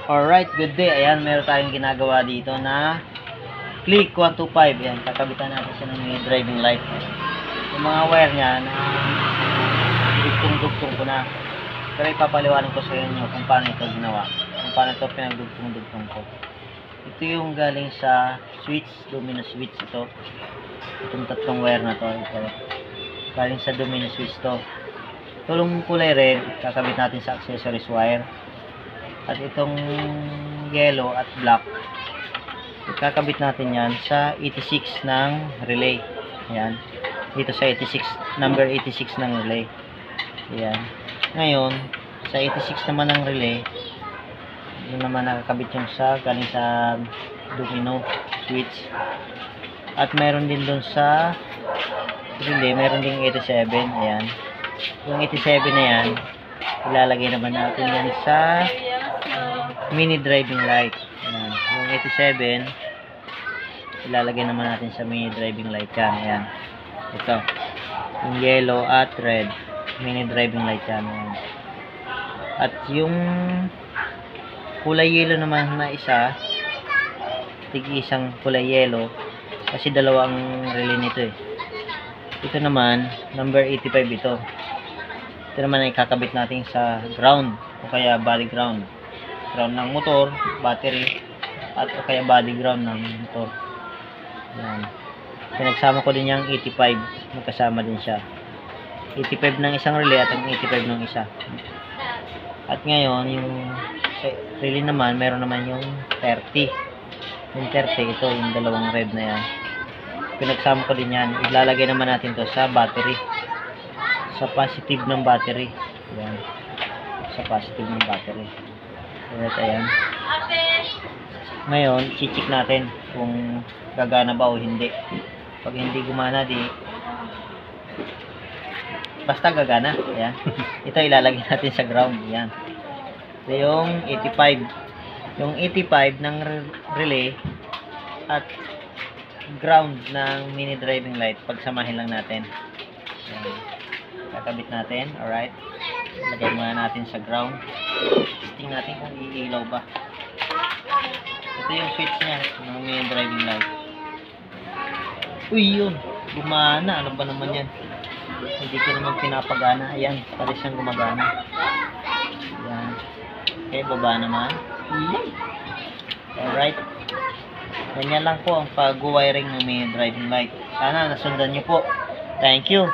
Alright, good day. Ayan, meron tayong ginagawa dito na click 125. Ayan, kakabitan natin siya ng may driving light. Yung mga wire niya na dugtong-dugtong ko na. Pero ipapaliwanag ko sa inyo kung paano ito ginawa. Kung paano ito pinagdugtong-dugtong ko. Ito yung galing sa switch, domino switch ito. Itong tatlong wire na to. Ito. Galing sa domino switch to. Itong kulay red, kakabit natin sa accessories wire. At itong yellow at black, ikakabit natin yan sa 86 ng relay. Ayan. Dito sa 86, number 86 ng relay. Ayan. Ngayon, sa 86 naman ng relay, yun naman nakakabit yung sa galing sa domino switch. At meron din dun sa relay, meron din 87. Ayan. Yung 87 na yan, ilalagay naman natin yan sa mini driving light. Ayan. Yung 87 ilalagay naman natin sa mini driving light yan. Ayan. Ito yung yellow at red mini driving light yan. Ayan. At yung kulay yellow naman na isa, tig-isang kulay yellow kasi dalawang relay nito eh. Ito naman number 85 ito. Ito naman ay kakabit natin sa ground o kaya body ground ng motor, battery, at o kaya body ground ng motor. Ayan. Pinagsama ko din yung 85, magkasama din siya. 85 ng isang relay at ang 85 ng isa. At ngayon, yung relay naman, meron naman yung 30. Yung 30, ito, yung dalawang red na yan. Pinagsama ko din yan. Ilalagay naman natin to sa battery. Sa positive ng battery. Ayan. Sa positive ng battery. Ayan. Ngayon, i-check natin kung gagana ba o hindi. Pag hindi gumana, basta gagana. Ayan. Ito ilalagay natin sa ground. Ayan. Ito yung 85. Yung 85 ng relay at ground ng mini driving light. Pagsamahin lang natin. Ayan. Kakabit natin. Alright. Ilagay muna natin sa ground. Testing natin kung iilaw ba. Ito yung switch niya ng mini driving light. Uy, yun. Gumana. Ano ba naman yan? Hindi ko naman pinapagana. Ayan. Pares siyang gumagana. Ayan. Okay, baba naman. Alright. Ganyan lang po ang pag-wiring ng mini driving light. Sana nasundan nyo po. Thank you.